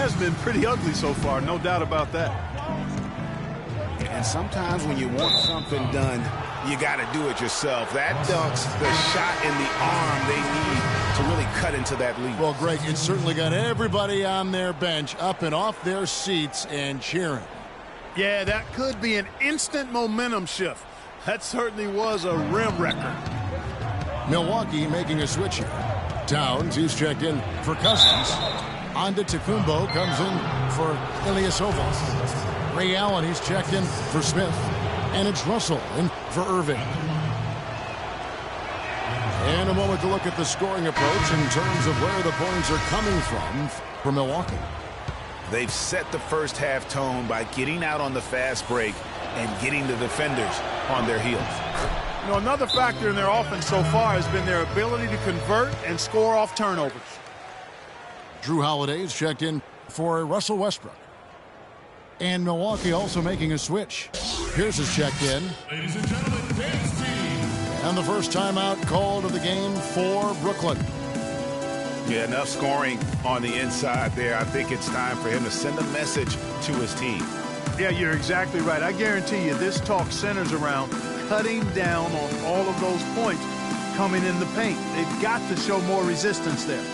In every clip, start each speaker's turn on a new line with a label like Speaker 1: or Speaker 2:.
Speaker 1: has been pretty ugly so far, no doubt about that.
Speaker 2: And sometimes when you want something done, you got to do it yourself. That dunk's the shot in the arm they need to really cut into that lead.
Speaker 3: Well, Greg, it certainly got everybody on their bench up and off their seats and cheering.
Speaker 1: Yeah, that could be an instant momentum shift. That certainly was a rim wrecker.
Speaker 3: Milwaukee making a switch here. Towns, he's checked in for Cousins. Antetokounmpo comes in for Ilyasova. Ray Allen, he's checked in for Smith. And it's Russell in for Irving. And a moment to look at the scoring approach in terms of where the points are coming from for Milwaukee.
Speaker 2: They've set the first half tone by getting out on the fast break and getting the defenders on their heels.
Speaker 1: You know, another factor in their offense so far has been their ability to convert and score off turnovers.
Speaker 3: Drew Holiday's checked in for Russell Westbrook. And Milwaukee also making a switch. Pierce is checked in.
Speaker 4: Ladies and gentlemen, dance team.
Speaker 3: And the first timeout called of the game for Brooklyn.
Speaker 2: Yeah, enough scoring on the inside there. I think it's time for him to send a message to his team.
Speaker 1: Yeah, you're exactly right. I guarantee you this talk centers around cutting down on all of those points coming in the paint. They've got to show more resistance there.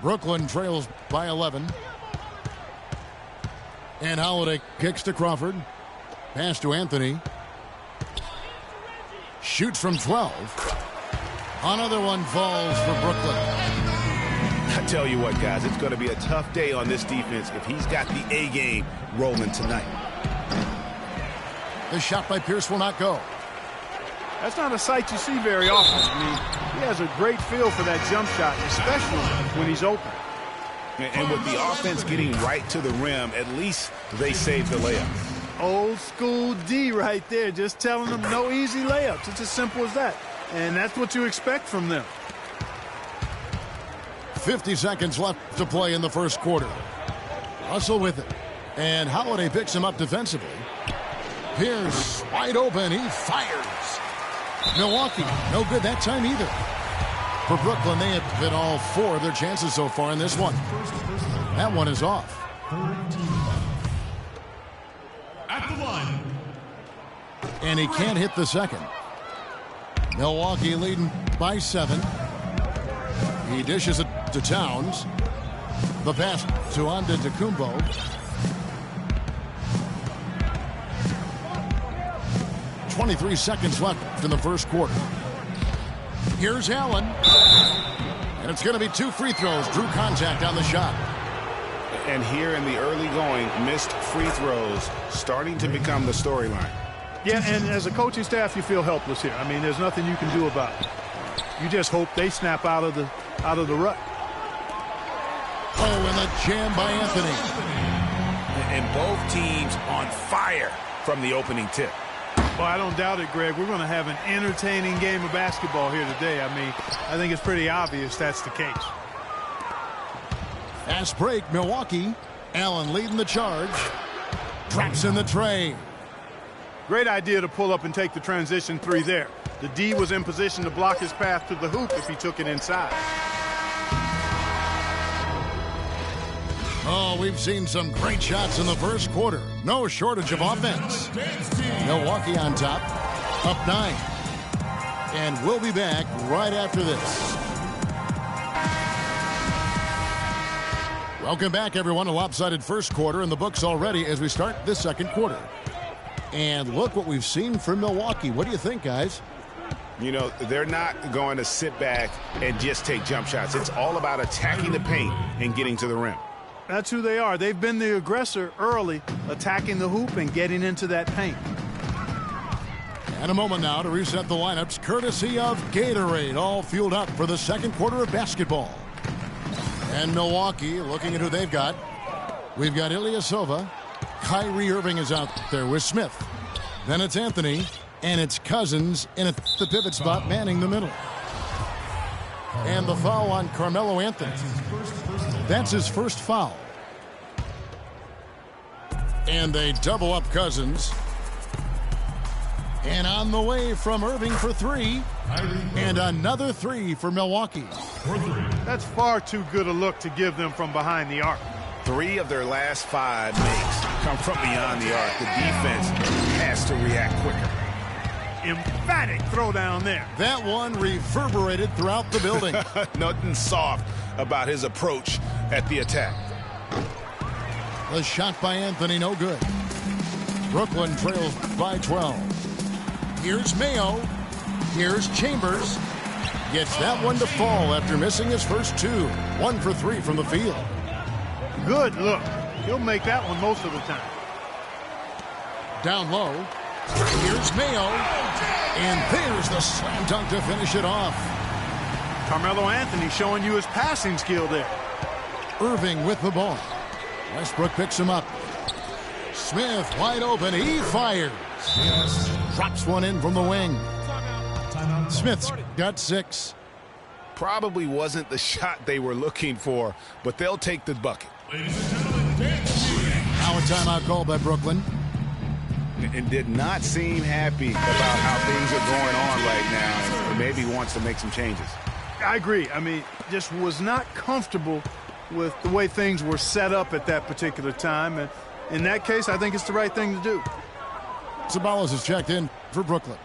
Speaker 3: Brooklyn trails by 11. And Holiday kicks to Crawford. Pass to Anthony. Shoots from 12. Another one falls for Brooklyn.
Speaker 2: I tell you what, guys, it's going to be a tough day on this defense if he's got the A game rolling tonight.
Speaker 3: The shot by Pierce will not go.
Speaker 1: That's not a sight you see very often. I mean, he has a great feel for that jump shot, especially when he's open.
Speaker 2: And with the offense getting right to the rim, at least they saved the layup.
Speaker 1: Old school D right there, just telling them no easy layups. It's as simple as that. And that's what you expect from them.
Speaker 3: 50 seconds left to play in the first quarter. Russell with it. And Holiday picks him up defensively. Pierce wide open. He fires. Milwaukee, no good that time either. For Brooklyn, they have hit all four of their chances so far in this one. That one is off.
Speaker 4: At the line.
Speaker 3: And he can't hit the second. Milwaukee leading by 7. He dishes it to Towns. The pass to Antetokounmpo. 23 seconds left in the first quarter. Here's Allen. And it's going to be 2 free throws. Drew contact on the shot.
Speaker 2: And here in the early going, missed free throws starting to become the storyline.
Speaker 1: Yeah, and as a coaching staff, you feel helpless here. I mean, there's nothing you can do about it. You just hope they snap out of the rut.
Speaker 3: Oh, and the jam by Anthony.
Speaker 2: And both teams on fire from the opening tip.
Speaker 1: Well, I don't doubt it, Greg. We're going to have an entertaining game of basketball here today. I mean, I think it's pretty obvious that's the case.
Speaker 3: Fast break, Milwaukee. Allen leading the charge. Traps in the tray.
Speaker 1: Great idea to pull up and take the transition 3 there. The D was in position to block his path to the hoop if he took it inside.
Speaker 3: Oh, we've seen some great shots in the first quarter. No shortage of offense. Milwaukee on top, up 9. And we'll be back right after this. Welcome back, everyone. A lopsided first quarter in the books already as we start this second quarter. And look what we've seen from Milwaukee. What do you think, guys?
Speaker 2: You know, they're not going to sit back and just take jump shots. It's all about attacking the paint and getting to the rim.
Speaker 1: That's who they are. They've been the aggressor early, attacking the hoop and getting into that paint.
Speaker 3: And a moment now to reset the lineups, courtesy of Gatorade, all fueled up for the second quarter of basketball. And Milwaukee, looking at who they've got. We've got Ilyasova. Kyrie Irving is out there with Smith. Then it's Anthony, and it's Cousins in the pivot spot, manning the middle. And the foul on Carmelo Anthony. That's his first foul. And they double up Cousins. And on the way from Irving for three. And another three for Milwaukee.
Speaker 1: That's far too good a look to give them from behind the arc.
Speaker 2: 3 of their last 5 makes come from beyond the arc. The defense has to react quicker.
Speaker 1: Emphatic throwdown there.
Speaker 3: That one reverberated throughout the building.
Speaker 2: Nothing soft about his approach at the attack.
Speaker 3: The shot by Anthony, no good. Brooklyn trails by 12. Here's Mayo. Here's Chambers. Gets that one to fall after missing his first 2. 1 for 3 from the field.
Speaker 1: Good look. He'll make that one most of the time.
Speaker 3: Down low. Here's Mayo. And there's the slam dunk to finish it off.
Speaker 1: Carmelo Anthony showing you his passing skill there.
Speaker 3: Irving with the ball. Westbrook picks him up. Smith wide open. He fires. Drops one in from the wing. Smith's got 6.
Speaker 2: Probably wasn't the shot they were looking for, but they'll take the bucket.
Speaker 3: Now a timeout called by Brooklyn.
Speaker 2: And did not seem happy about how things are going on right now, and maybe wants to make some changes.
Speaker 1: I agree. I mean, just was not comfortable with the way things were set up at that particular time. And in that case, I think it's the right thing to do.
Speaker 3: Sabalas is checked in for Brooklyn.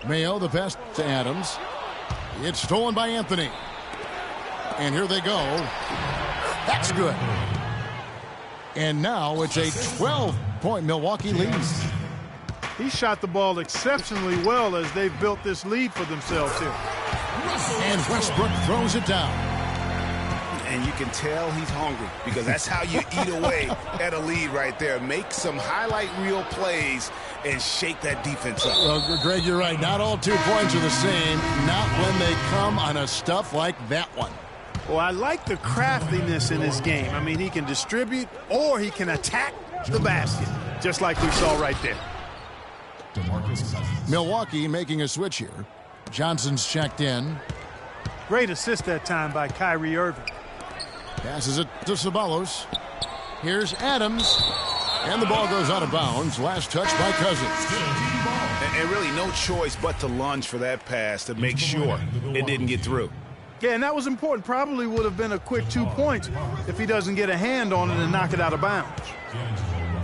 Speaker 3: Mayo, the pass to Adams. It's stolen by Anthony. And here they go. That's good. And now it's a 12-point Milwaukee lead.
Speaker 1: He shot the ball exceptionally well as they've built this lead for themselves here.
Speaker 3: And Westbrook throws it down.
Speaker 2: And you can tell he's hungry because that's how you eat away at a lead right there. Make some highlight reel plays and shake that defense up.
Speaker 3: Well, Greg, you're right. Not all 2 points are the same. Not when they come on a stuff like that one.
Speaker 1: Well, I like the craftiness in his game. I mean, he can distribute or he can attack the basket, just like we saw right there.
Speaker 3: Milwaukee making a switch here. Johnson's checked in.
Speaker 1: Great assist that time by Kyrie Irving.
Speaker 3: Passes it to Sabalos. Here's Adams. And the ball goes out of bounds. Last touch by Cousins.
Speaker 2: And really no choice but to lunge for that pass to make sure it didn't get through.
Speaker 1: Yeah, and that was important. Probably would have been a quick 2 points if he doesn't get a hand on it and knock it out of bounds.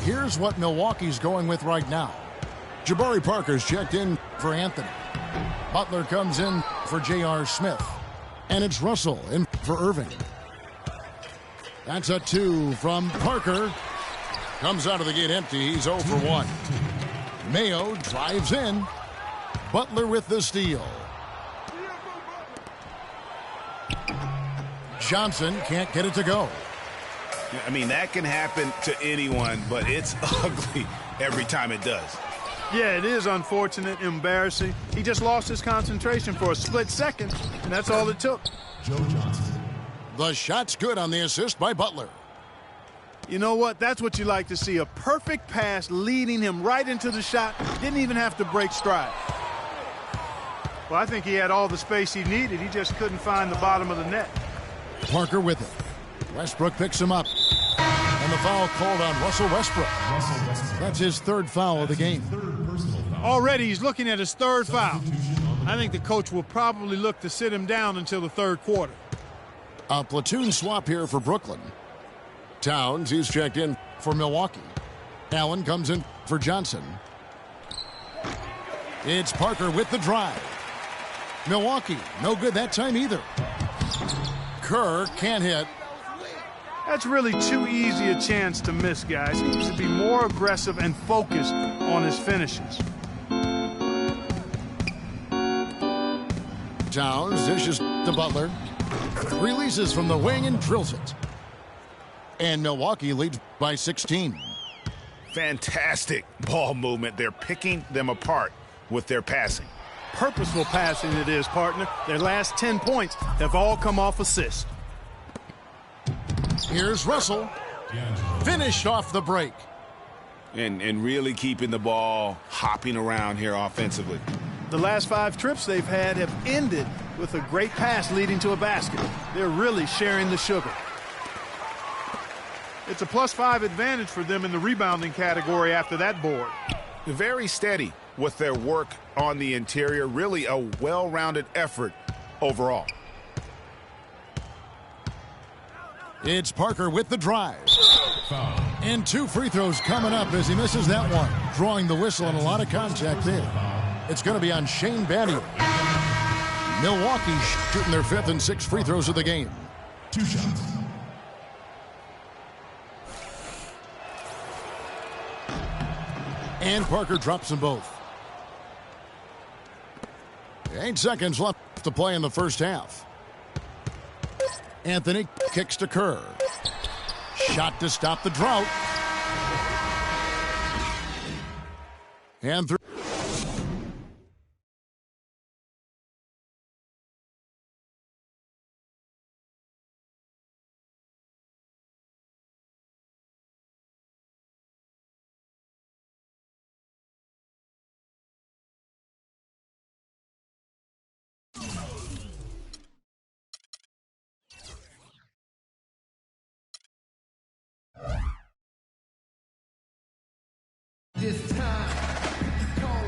Speaker 3: Here's what Milwaukee's going with right now. Jabari Parker's checked in for Anthony. Butler comes in for J.R. Smith. And it's Russell in for Irving. That's a 2 from Parker. Comes out of the gate empty. He's 0 for 1. Mayo drives in. Butler with the steal. Johnson can't get it to go.
Speaker 2: I mean, that can happen to anyone, but it's ugly every time it does.
Speaker 1: Yeah, it is unfortunate, embarrassing. He just lost his concentration for a split second, and that's all it took.
Speaker 4: Joe Johnson.
Speaker 3: The shot's good on the assist by Butler.
Speaker 1: You know what? That's what you like to see. A perfect pass leading him right into the shot. Didn't even have to break stride. Well, I think he had all the space he needed. He just couldn't find the bottom of the net.
Speaker 3: Parker with it. Westbrook picks him up. And the foul called on Russell Westbrook. That's his 3rd foul of the game.
Speaker 1: Already he's looking at his 3rd foul. I think the coach will probably look to sit him down until the 3rd quarter.
Speaker 3: A platoon swap here for Brooklyn. Towns, he's checked in for Milwaukee. Allen comes in for Johnson. It's Parker with the drive. Milwaukee, no good that time either. Kerr can't hit.
Speaker 1: That's really too easy a chance to miss, guys. He needs to be more aggressive and focused on his finishes.
Speaker 3: Towns dishes to Butler. Releases from the wing and drills it. And Milwaukee leads by 16.
Speaker 2: Fantastic ball movement. They're picking them apart with their passing.
Speaker 1: Purposeful passing it is, partner. Their last 10 points have all come off assists.
Speaker 3: Here's Russell. Finished off the break.
Speaker 2: And really keeping the ball hopping around here offensively.
Speaker 1: The last 5 trips they've had have ended with a great pass leading to a basket. They're really sharing the sugar. It's a +5 advantage for them in the rebounding category after that board.
Speaker 2: Very steady with their work on the interior. Really a well-rounded effort overall.
Speaker 3: It's Parker with the drive. And 2 free throws coming up as he misses that one. Drawing the whistle and a lot of contact there. It's going to be on Shane Battier. Milwaukee shooting their 5th and 6th free throws of the game.
Speaker 4: 2 shots.
Speaker 3: And Parker drops them both. 8 seconds left to play in the first half. Anthony kicks to Kerr. Shot to stop the drought. And through.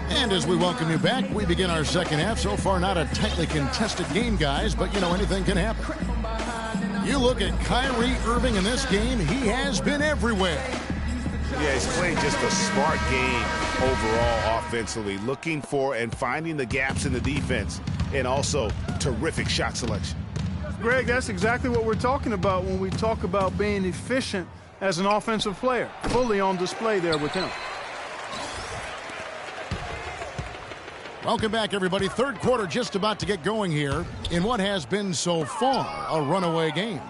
Speaker 3: And as we welcome you back, we begin our second half. So far, not a tightly contested game, guys, but, you know, anything can happen. You look at Kyrie Irving in this game, he has been everywhere.
Speaker 2: Yeah, he's playing just a smart game overall offensively, looking for and finding the gaps in the defense, and also terrific shot selection.
Speaker 1: Greg, that's exactly what we're talking about when we talk about being efficient as an offensive player. Fully on display there with him.
Speaker 3: Welcome back, everybody. Third quarter just about to get going here in what has been so far a runaway game.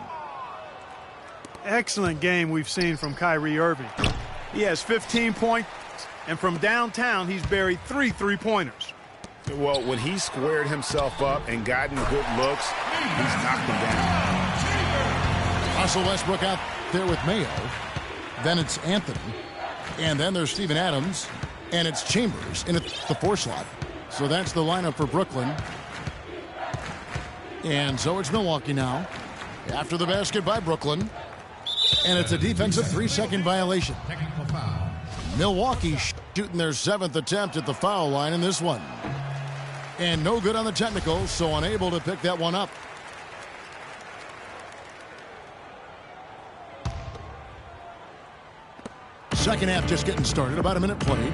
Speaker 1: Excellent game we've seen from Kyrie Irving. He has 15 points, and from downtown, he's buried 3 three-pointers.
Speaker 2: Well, when he squared himself up and gotten good looks, he's knocked them down.
Speaker 3: Russell Westbrook out there with Mayo. Then it's Anthony. And then there's Steven Adams. And it's Chambers in the 4 slot. So that's the lineup for Brooklyn. And so it's Milwaukee now. After the basket by Brooklyn. And it's a defensive 3-second violation. Milwaukee shooting their 7th attempt at the foul line in this one. And no good on the technical, so unable to pick that one up. Second half just getting started, about a minute played.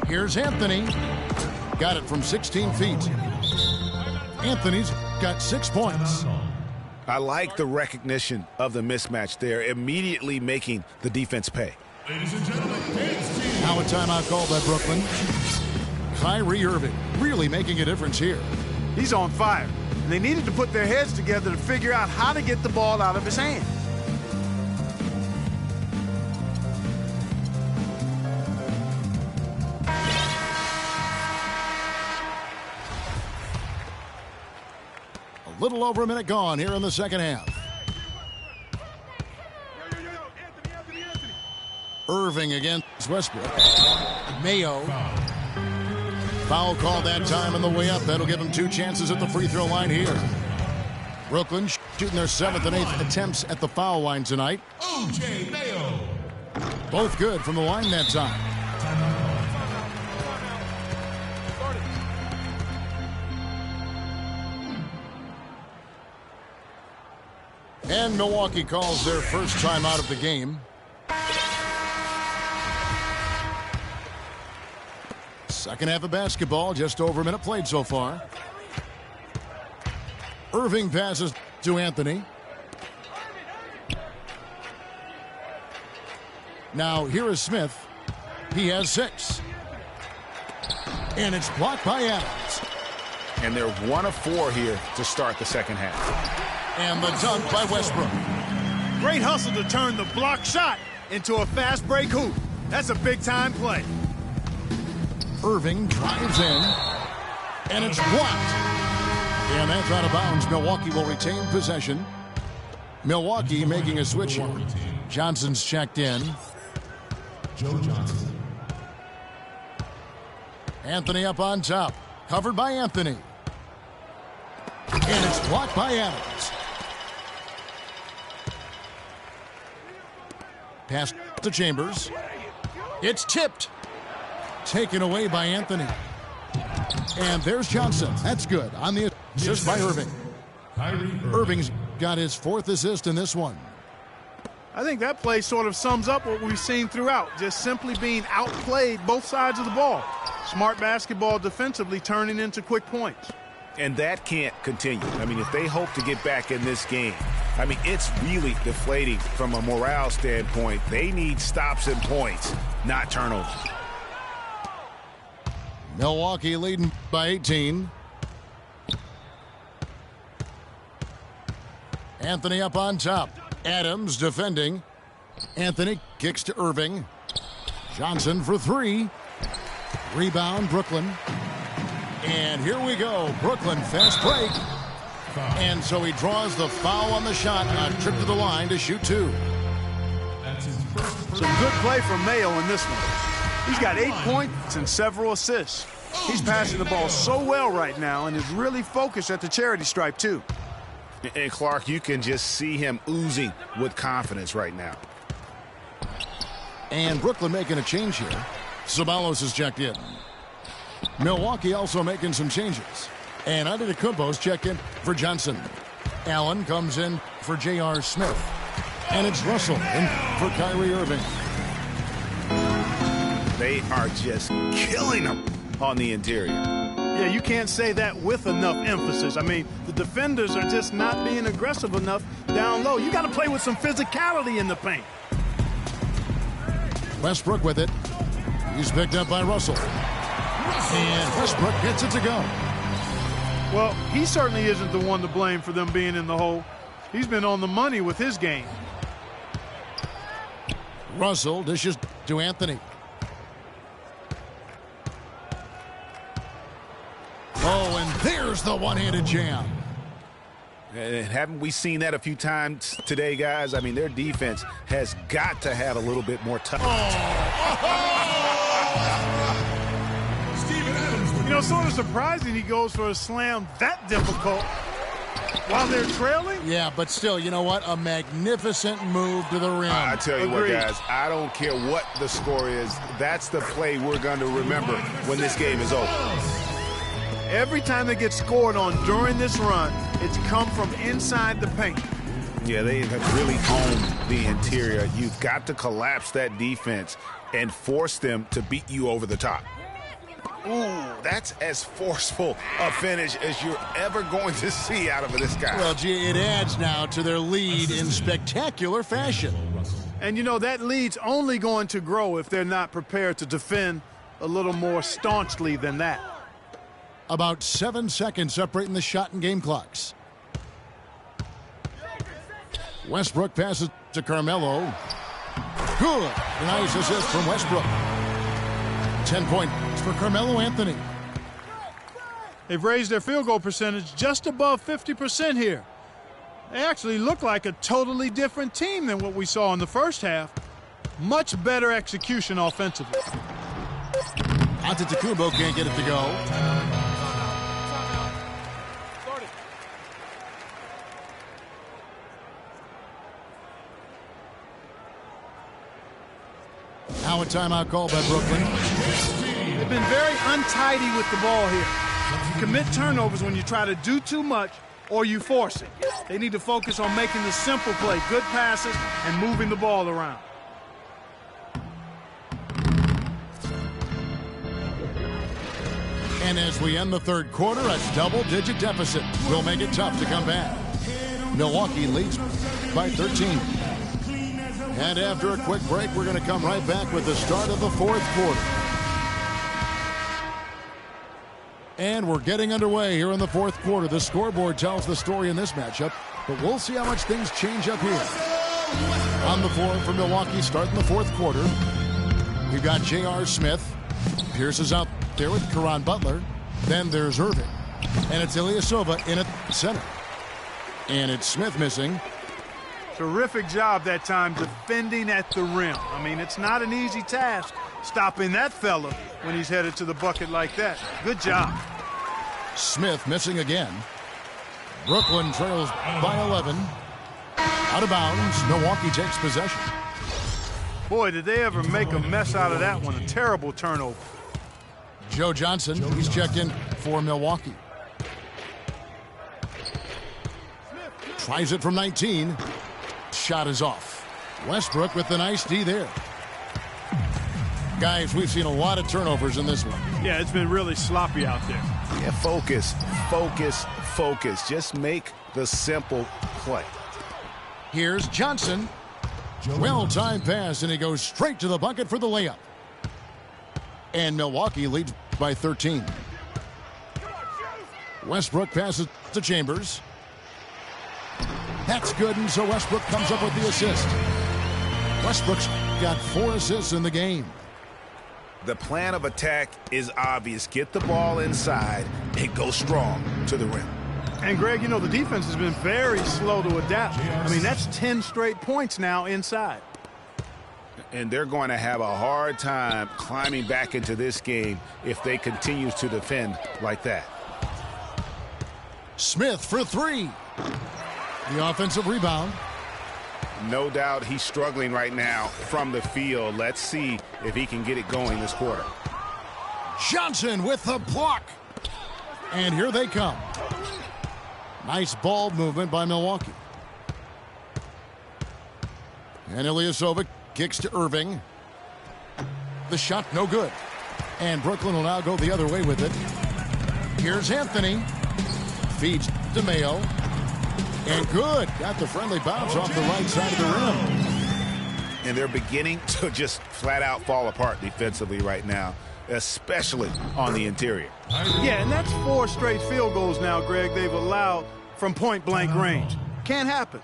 Speaker 3: Here's Anthony. Got it from 16 feet. Anthony's got 6 points.
Speaker 2: I like the recognition of the mismatch there, immediately making the defense pay.
Speaker 4: Ladies and gentlemen, Kane's team.
Speaker 3: Now a timeout called by Brooklyn. Kyrie Irving really making a difference here.
Speaker 1: He's on fire. And they needed to put their heads together to figure out how to get the ball out of his hand.
Speaker 3: A little over a minute gone here in the second half. Irving against Westbrook. Mayo. Foul call that time on the way up. That'll give him 2 chances at the free throw line here. Brooklyn shooting their 7th and 8th attempts at the foul line tonight.
Speaker 4: O.J. Mayo.
Speaker 3: Both good from the line that time. And Milwaukee calls their first time out of the game. Second half of basketball, just over a minute played so far. Irving passes to Anthony. Now here is Smith. He has 6. And it's blocked by Adams.
Speaker 2: And they're 1 of 4 here to start the second half.
Speaker 3: And the dunk by Westbrook.
Speaker 1: Great hustle to turn the block shot into a fast break hoop. That's a big-time play.
Speaker 3: Irving drives in, and it's blocked. And that's out of bounds. Milwaukee will retain possession. Milwaukee making a switch here. Johnson's checked in.
Speaker 4: Joe Johnson.
Speaker 3: Anthony up on top. Covered by Anthony. blocked by Adams. Pass to Chambers. It's tipped. Taken away by Anthony. And there's Johnson. That's good on the assist by Irving. Irving's got his 4th assist in this one.
Speaker 1: I think that play sort of sums up what we've seen throughout, just simply being outplayed both sides of the ball. Smart basketball defensively turning into quick points.
Speaker 2: And that can't continue. I mean, if they hope to get back in this game, I mean, it's really deflating from a morale standpoint. They need stops and points, not turnovers.
Speaker 3: Milwaukee leading by 18. Anthony up on top. Adams defending. Anthony kicks to Irving. Johnson for 3. Rebound, Brooklyn. And here we go. Brooklyn fast break. And so he draws the foul on the shot. A trip to the line to shoot 2.
Speaker 1: Some good play from Mayo in this one. He's got 8 points and several assists. He's passing the ball so well right now and is really focused at the charity stripe, too.
Speaker 2: And Clark, you can just see him oozing with confidence right now.
Speaker 3: And Brooklyn making a change here. Ceballos is checked in. Milwaukee also making some changes. And Antetokounmpo's checked in for Johnson. Allen comes in for J.R. Smith. And it's Russell in for Kyrie Irving.
Speaker 2: They are just killing them on the interior.
Speaker 1: Yeah, you can't say that with enough emphasis. I mean, the defenders are just not being aggressive enough down low. You got to play with some physicality in the paint.
Speaker 3: Westbrook with it. He's picked up by Russell. And Westbrook gets it to go.
Speaker 1: Well, he certainly isn't the one to blame for them being in the hole. He's been on the money with his game.
Speaker 3: Russell dishes to Anthony. Oh, and there's the one-handed jam.
Speaker 2: And haven't we seen that a few times today, guys? I mean, their defense has got to have a little bit more touch.
Speaker 1: You know, sort of surprising he goes for a slam that difficult while they're trailing.
Speaker 3: Yeah, but still, you know what? A magnificent move to the rim.
Speaker 2: I tell you what, guys, I don't care what the score is. That's the play we're going to remember when this game is over.
Speaker 1: Every time they get scored on during this run, it's come from inside the paint.
Speaker 2: Yeah, they have really honed the interior. You've got to collapse that defense and force them to beat you over the top. Ooh, that's as forceful a finish as you're ever going to see out of this guy.
Speaker 3: Well, gee, it adds now to their lead in spectacular fashion.
Speaker 1: And, you know, that lead's only going to grow if they're not prepared to defend a little more staunchly than that.
Speaker 3: About 7 seconds separating the shot and game clocks. Westbrook passes to Carmelo. Good. Nice assist from Westbrook. 10 points for Carmelo Anthony.
Speaker 1: They've raised their field goal percentage just above 50% here. They actually look like a totally different team than what we saw in the first half. Much better execution offensively.
Speaker 3: Antetokounmpo can't get it to go. Now a timeout called by Brooklyn.
Speaker 1: They've been very untidy with the ball here. You commit turnovers when you try to do too much or you force it. They need to focus on making the simple play, good passes, and moving the ball around.
Speaker 3: And as we end the third quarter, a double-digit deficit will make it tough to come back. Milwaukee leads by 13. And after a quick break, we're going to come right back with the start of the fourth quarter. And we're getting underway here in the fourth quarter. The scoreboard tells the story in this matchup, but we'll see how much things change up here. On the floor for Milwaukee starting the fourth quarter, we've got J.R. Smith. Pierce is out there with Caron Butler. Then there's Irving. And it's Ilyasova in at center. And it's Smith missing.
Speaker 1: Terrific job that time defending at the rim. I mean, it's not an easy task stopping that fella when he's headed to the bucket like that. Good job.
Speaker 3: Smith missing again. Brooklyn trails by 11. Out of bounds. Milwaukee takes possession.
Speaker 1: Boy, did they ever make a mess out of that one. A terrible turnover.
Speaker 3: Joe Johnson, he's checked in for Milwaukee. Tries it from 19. Shot is off. Westbrook with the nice D there. Guys, we've seen a lot of turnovers in this one.
Speaker 1: Yeah, it's been really sloppy out there.
Speaker 2: Yeah, focus, focus, focus. Just make the simple play.
Speaker 3: Here's Johnson. Well-timed pass, and he goes straight to the bucket for the layup. And Milwaukee leads by 13. Westbrook passes to Chambers. That's good, and so Westbrook comes up with the assist. Westbrook's got 4 assists in the game.
Speaker 2: The plan of attack is obvious. Get the ball inside and go strong to the rim.
Speaker 1: And, Greg, you know, the defense has been very slow to adapt. I mean, that's 10 straight points now inside.
Speaker 2: And they're going to have a hard time climbing back into this game if they continue to defend like that.
Speaker 3: Smith for 3. The offensive rebound.
Speaker 2: No doubt he's struggling right now from the field. Let's see if he can get it going this quarter.
Speaker 3: Johnson with the block. And here they come. Nice ball movement by Milwaukee. And Ilyasova kicks to Irving. The shot no good. And Brooklyn will now go the other way with it. Here's Anthony. Feeds to Mayo. And good. Got the friendly bounce off the right side of the rim.
Speaker 2: And they're beginning to just flat out fall apart defensively right now, especially on the interior.
Speaker 1: Yeah, and that's 4 straight field goals now, Greg, they've allowed from point-blank range. Can't happen.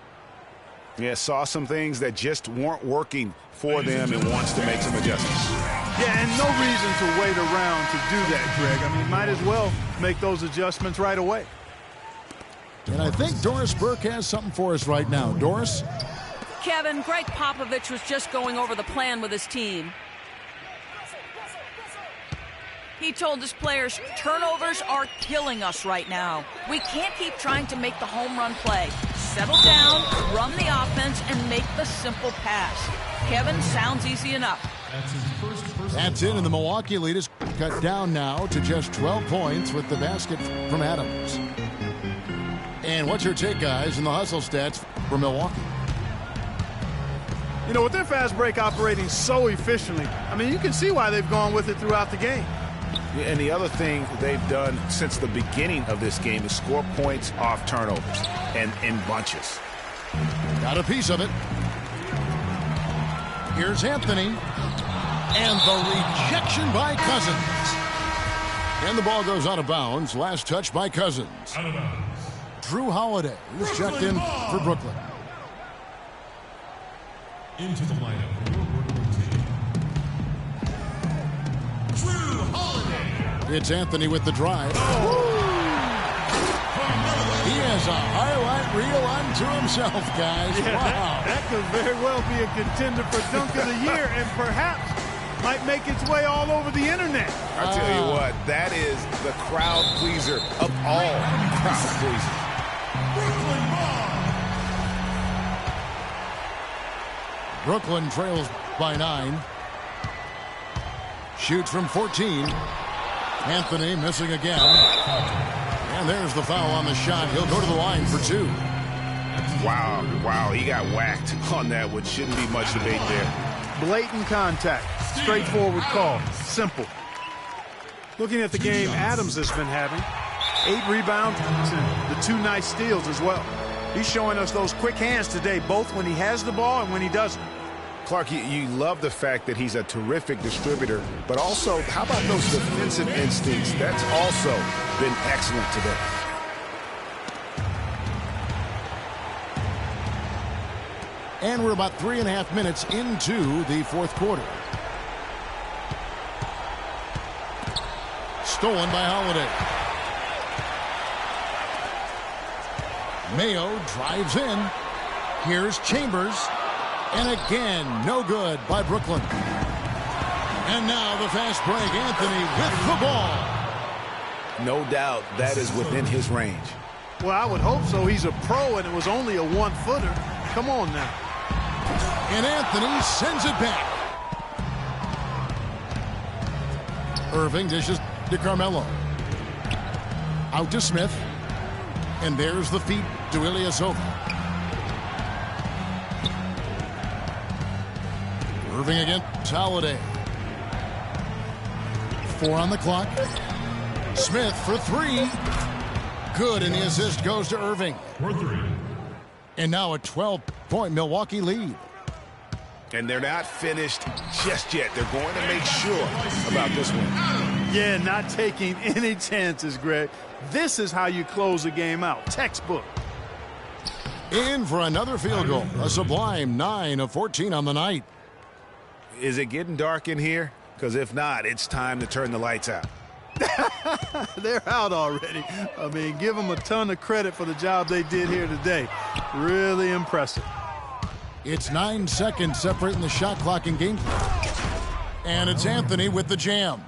Speaker 2: Yeah, saw some things that just weren't working for them and wants to make some adjustments.
Speaker 1: Yeah, and no reason to wait around to do that, Greg. I mean, might as well make those adjustments right away.
Speaker 3: And I think Doris Burke has something for us right now. Doris?
Speaker 5: Kevin, Greg Popovich was just going over the plan with his team. He told his players, turnovers are killing us right now. We can't keep trying to make the home run play. Settle down, run the offense, and make the simple pass. Kevin, sounds easy enough.
Speaker 3: That's it, and the Milwaukee lead is cut down now to just 12 points with the basket from Adams. And what's your take, guys, in the hustle stats for Milwaukee?
Speaker 1: You know, with their fast break operating so efficiently, I mean, you can see why they've gone with it throughout the game.
Speaker 2: And the other thing they've done since the beginning of this game is score points off turnovers and in bunches.
Speaker 3: Got a piece of it. Here's Anthony. And the rejection by Cousins. And the ball goes out of bounds. Last touch by Cousins.
Speaker 4: Out of bounds.
Speaker 3: Drew Holiday is checked in for Brooklyn.
Speaker 4: Into the lineup for your Brooklyn team. Drew Holiday.
Speaker 3: It's Anthony with the drive. He has a highlight reel unto himself, guys.
Speaker 1: Yeah,
Speaker 3: wow.
Speaker 1: that could very well be a contender for Dunk of the Year and perhaps might make its way all over the internet.
Speaker 2: I tell you what, that is the crowd pleaser of all crowd pleasers.
Speaker 3: Brooklyn trails by 9. Shoots from 14. Anthony missing again. And there's the foul on the shot. He'll go to the line for 2.
Speaker 2: Wow, he got whacked on that one. Shouldn't be much debate there.
Speaker 1: Blatant contact. Straightforward call. Simple. Looking at the game Adams has been having. 8 rebounds and the 2 nice steals as well. He's showing us those quick hands today, both when he has the ball and when he doesn't.
Speaker 2: Clark, you love the fact that he's a terrific distributor, but also, how about those defensive instincts? That's also been excellent today.
Speaker 3: And we're about 3.5 minutes into the fourth quarter. Stolen by Holiday. Mayo drives in. Here's Chambers. And again, no good by Brooklyn. And now the fast break. Anthony with the ball.
Speaker 2: No doubt that is within his range.
Speaker 1: Well, I would hope so. He's a pro, and it was only a one-footer. Come on now.
Speaker 3: And Anthony sends it back. Irving dishes to Carmelo. Out to Smith. And there's the feed to Ilyasova. Irving against Holiday. 4 on the clock. Smith for 3. Good, and the assist goes to Irving.
Speaker 4: For 3.
Speaker 3: And now a 12-point Milwaukee lead.
Speaker 2: And they're not finished just yet. They're going to make sure about this one.
Speaker 1: Yeah, not taking any chances, Greg. This is how you close a game out. Textbook.
Speaker 3: In for another field goal. A sublime 9 of 14 on the night.
Speaker 2: Is it getting dark in here? Because if not, it's time to turn the lights out.
Speaker 1: They're out already. I mean, give them a ton of credit for the job they did here today. Really impressive.
Speaker 3: It's 9 seconds separating the shot clock and game clock. And it's Anthony with the jam.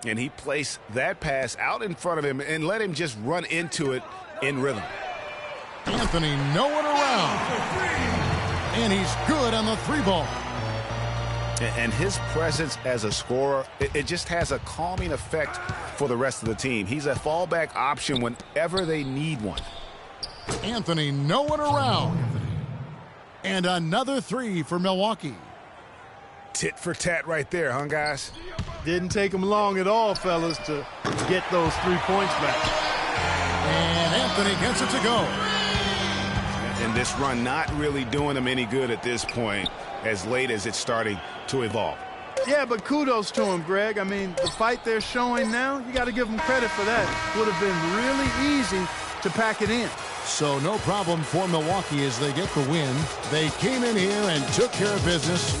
Speaker 2: And he placed that pass out in front of him and let him just run into it in rhythm.
Speaker 3: Anthony no one around. And he's good on the 3-ball.
Speaker 2: And his presence as a scorer, it just has a calming effect for the rest of the team. He's a fallback option whenever they need one.
Speaker 3: Anthony no one around. And another 3 for Milwaukee.
Speaker 2: Tit for tat right there, huh, guys?
Speaker 1: Didn't take them long at all, fellas, to get those 3 points back.
Speaker 3: And Anthony gets it to go.
Speaker 2: And this run not really doing them any good at this point, as late as it's starting to evolve.
Speaker 1: Yeah, but kudos to him, Greg. I mean, the fight they're showing now, you got to give them credit for that. Would have been really easy to pack it in.
Speaker 3: So no problem for Milwaukee as they get the win. They came in here and took care of business.